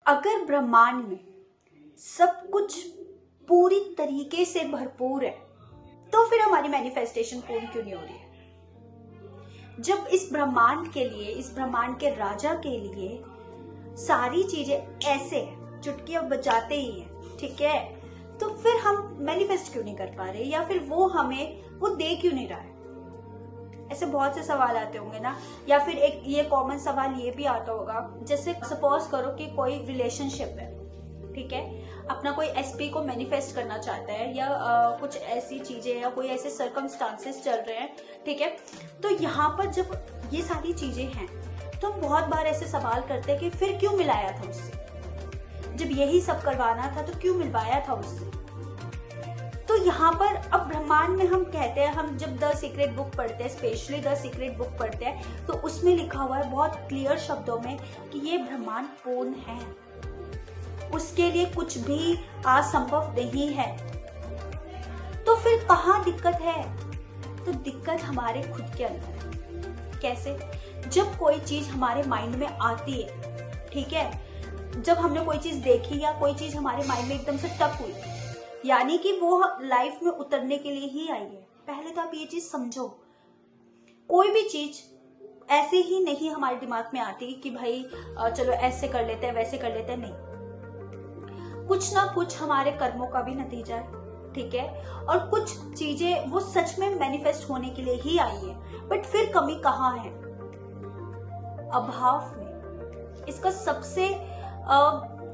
अगर ब्रह्मांड में सब कुछ पूरी तरीके से भरपूर है तो फिर हमारी मैनिफेस्टेशन पूर्ण क्यों नहीं हो रही है? जब इस ब्रह्मांड के लिए, इस ब्रह्मांड के राजा के लिए सारी चीजें ऐसे चुटकी अब बजाते ही हैं, ठीक है, तो फिर हम मैनिफेस्ट क्यों नहीं कर पा रहे, या फिर वो हमें वो दे क्यों नहीं रहा है? ऐसे बहुत से सवाल आते होंगे ना। या फिर एक ये कॉमन सवाल ये भी आता होगा, जैसे सपोज करो कि कोई रिलेशनशिप है, ठीक है, अपना कोई एसपी को मैनिफेस्ट करना चाहता है, या कुछ ऐसी चीजें या कोई ऐसे सर्कमस्टांसेस चल रहे हैं, ठीक है, तो यहाँ पर जब ये सारी चीजें हैं तो हम बहुत बार ऐसे सवाल करते हैं कि फिर क्यों मिलाया था उससे, जब यही सब करवाना था तो क्यों मिलवाया था उससे। तो यहाँ पर अब ब्रह्मांड में हम कहते हैं, हम जब द सीक्रेट बुक पढ़ते हैं, स्पेशली द सीक्रेट बुक पढ़ते हैं, तो उसमें लिखा हुआ है बहुत क्लियर शब्दों में कि ये ब्रह्मांड पूर्ण है, उसके लिए कुछ भी असंभव नहीं है। तो फिर कहाँ दिक्कत है? तो दिक्कत हमारे खुद के अंदर है। कैसे? जब कोई चीज हमारे माइंड में आती है, ठीक है, जब हमने कोई चीज देखी या कोई चीज हमारे माइंड में एकदम से टक हुई, यानी कि वो लाइफ में उतरने के लिए ही आई है। पहले तो आप ये चीज समझो, कोई भी चीज ऐसे ही नहीं हमारे दिमाग में आती कि भाई चलो ऐसे कर लेते हैं, वैसे कर लेते हैं, नहीं। कुछ ना कुछ हमारे कर्मों का भी नतीजा है, ठीक है, और कुछ चीजें वो सच में मैनिफेस्ट होने के लिए ही आई है। बट फिर कमी कहाँ है? अभाव में। इसका सबसे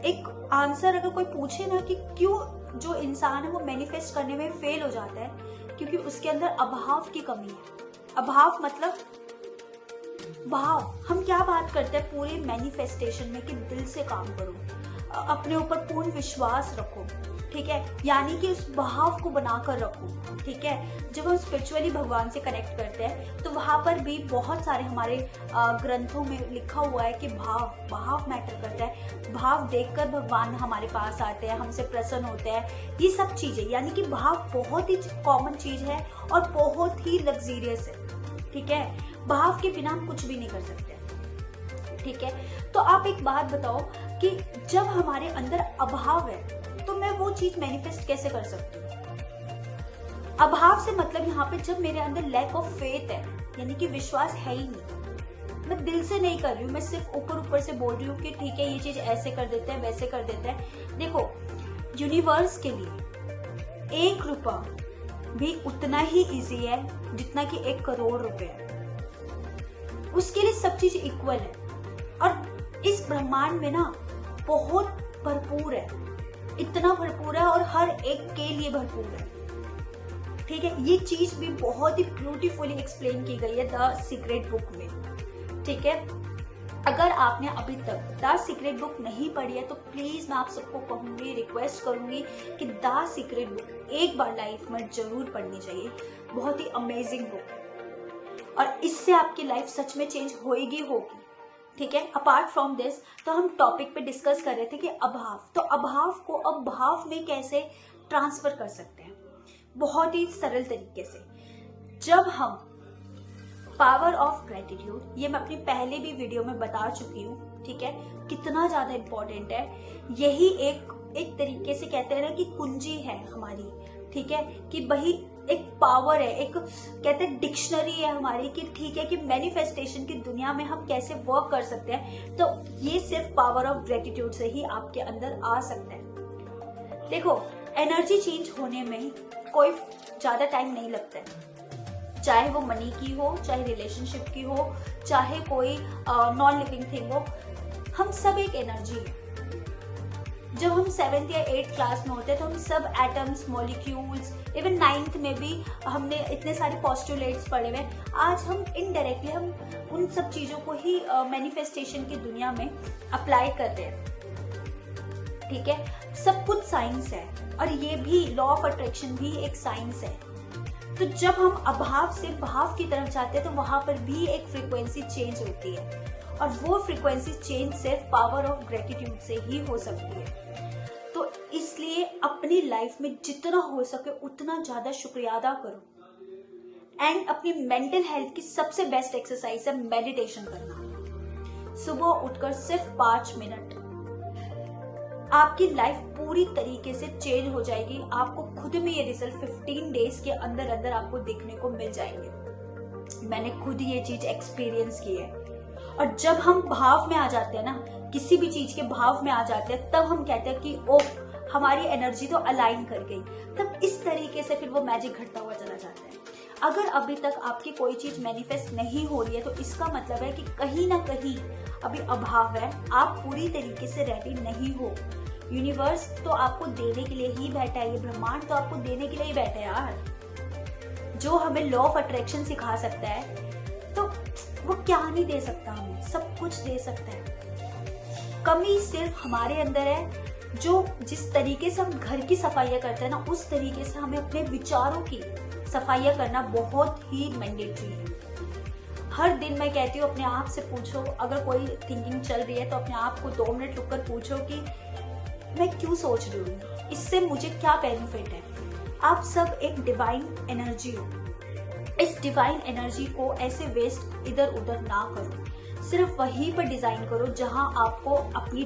एक आंसर अगर कोई पूछे ना कि क्यों जो इंसान है वो मैनिफेस्ट करने में फेल हो जाता है, क्योंकि उसके अंदर अभाव की कमी है। अभाव मतलब भाव। हम क्या बात करते हैं पूरे मैनिफेस्टेशन में कि दिल से काम करो, अपने ऊपर पूर्ण विश्वास रखो, ठीक है, यानी कि उस भाव को बनाकर रखो, ठीक है। जब हम स्पिरिचुअली भगवान से कनेक्ट करते हैं तो वहां पर भी बहुत सारे हमारे ग्रंथों में लिखा हुआ है कि भाव मैटर करता है। भाव देखकर भगवान हमारे पास आते हैं, हमसे प्रसन्न होते हैं, ये सब चीजें, यानी कि भाव बहुत ही कॉमन चीज है और बहुत ही लग्जरियस है, ठीक है। भाव के बिना हम कुछ भी नहीं कर सकते, ठीक है। तो आप एक बात बताओ कि जब हमारे अंदर अभाव है तो मैं वो चीज मैनिफेस्ट कैसे कर सकती हूँ? अभाव से मतलब यहाँ पे जब मेरे अंदर लैक ऑफ फेथ है, यानी कि विश्वास है ही नहीं, मैं दिल से नहीं कर रही हूँ, मैं सिर्फ ऊपर से बोल रही हूँ कि ठीक है ये चीज ऐसे कर देते हैं, वैसे कर देते हैं। देखो, यूनिवर्स के लिए 1 रुपया भी उतना ही इजी है जितना कि 1 करोड़ रुपए है। उसके लिए सब चीज इक्वल है, और इस ब्रह्मांड में ना बहुत भरपूर है, इतना भरपूर है और हर एक के लिए भरपूर है, ठीक है। ये चीज भी बहुत ही ब्यूटीफुली एक्सप्लेन की गई है द सीक्रेट बुक में, ठीक है। अगर आपने अभी तक द सीक्रेट बुक नहीं पढ़ी है तो प्लीज मैं आप सबको कहूंगी, रिक्वेस्ट करूंगी कि द सीक्रेट बुक एक बार लाइफ में जरूर पढ़नी चाहिए। बहुत ही अमेजिंग बुक है और इससे आपकी लाइफ सच में चेंज होगी, ठीक है। अपार्ट फ्रॉम दिस, तो हम टॉपिक पे डिस्कस कर रहे थे कि अभाव, तो अभाव को अब भाव में कैसे ट्रांसफर कर सकते हैं? बहुत ही सरल तरीके से। जब हम पावर ऑफ ग्रेटिट्यूड, ये मैं अपनी पहले भी वीडियो में बता चुकी हूँ, ठीक है, कितना ज्यादा इंपॉर्टेंट है। यही एक तरीके से कहते हैं ना कि कुंजी है हमारी, ठीक है, कि वही एक पावर है, एक कहते हैं डिक्शनरी है हमारी, कि ठीक है कि मैनिफेस्टेशन की दुनिया में हम कैसे वर्क कर सकते हैं। तो ये सिर्फ पावर ऑफ ग्रेटिट्यूड से ही आपके अंदर आ सकता है। देखो, एनर्जी चेंज होने में कोई ज्यादा टाइम नहीं लगता है, चाहे वो मनी की हो, चाहे रिलेशनशिप की हो, चाहे कोई नॉन लिविंग थिंग हो, हम सब एक एनर्जी है। जब हम 7th या 8th क्लास में होते हैं तो हम सब एटम्स, मॉलिक्यूल्स, इवन 9th में भी हमने इतने सारे पोस्टुलेट्स पढ़े हुए। आज हम इनडायरेक्टली हम उन सब चीजों को ही मैनिफेस्टेशन की दुनिया में अप्लाई करते हैं, ठीक है। सब कुछ साइंस है और ये भी लॉ ऑफ अट्रैक्शन भी एक साइंस है। तो जब हम अभाव से भाव की तरफ जाते हैं तो वहां पर भी एक फ्रीक्वेंसी चेंज होती है, और वो फ्रीक्वेंसी चेंज सिर्फ पावर ऑफ ग्रेटिट्यूड से ही हो सकती है। तो इसलिए अपनी लाइफ में जितना हो सके उतना ज्यादा शुक्रिया अदा करो। एंड अपनी मेंटल हेल्थ की सबसे बेस्ट एक्सरसाइज है मेडिटेशन करना। सुबह उठकर सिर्फ 5 मिनट आपकी लाइफ पूरी तरीके से चेंज हो जाएगी। आपको खुद में ये रिजल्ट 15 डेज के अंदर अंदर आपको देखने को मिल जाएंगे। मैंने खुद ये चीज एक्सपीरियंस की है। और जब हम भाव में आ जाते हैं ना, किसी भी चीज के भाव में आ जाते हैं, तब हम कहते हैं कि ओ हमारी एनर्जी तो अलाइन कर गई। तब इस तरीके से फिर वो मैजिक घटता हुआ चला जाता है। अगर अभी तक आपकी कोई चीज मैनिफेस्ट नहीं हो रही है तो इसका मतलब है कि कहीं ना कहीं अभी अभाव है, आप पूरी तरीके से रेडी नहीं हो। यूनिवर्स तो आपको देने के लिए ही बैठा है, ये ब्रह्मांड तो आपको देने के लिए ही बैठा है यार। जो हमें लॉ ऑफ अट्रैक्शन सिखा सकता है तो वो क्या नहीं दे सकता, हमें सब कुछ दे सकता है। कमी सिर्फ हमारे अंदर है। जो जिस तरीके से हम घर की सफाइयाँ करते हैं ना, उस तरीके से हमें अपने विचारों की सफाइयाँ करना बहुत ही मैंडेटरी है। हर दिन मैं कहती हूँ अपने आप से पूछो, अगर कोई थिंकिंग चल रही है तो अपने आप को 2 मिनट रुककर पूछो कि मैं क्यों सोच रही हूँ, इससे मुझे क्या बेनिफिट है। आप सब एक डिवाइन एनर्जी हो। इस डिवाइन एनर्जी को ऐसे वेस्ट इधर उधर ना करो। सिर्फ वहीं पर डिजाइन करो जहां आपको अपनी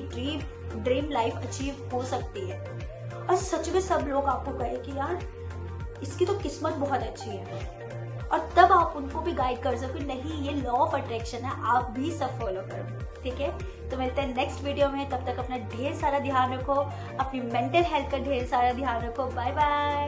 ड्रीम लाइफ अचीव हो सकती है। और सच में सब लोग आपको कहे कि यार इसकी तो किस्मत बहुत अच्छी है, और तब आप उनको भी गाइड कर सको नहीं ये लॉ ऑफ अट्रैक्शन है, आप भी सब फॉलो करो। ठीक है, तो मिलते हैं नेक्स्ट वीडियो में। तब तक अपना ढेर सारा ध्यान रखो, अपनी मेंटल हेल्थ का ढेर सारा ध्यान रखो। Bye bye.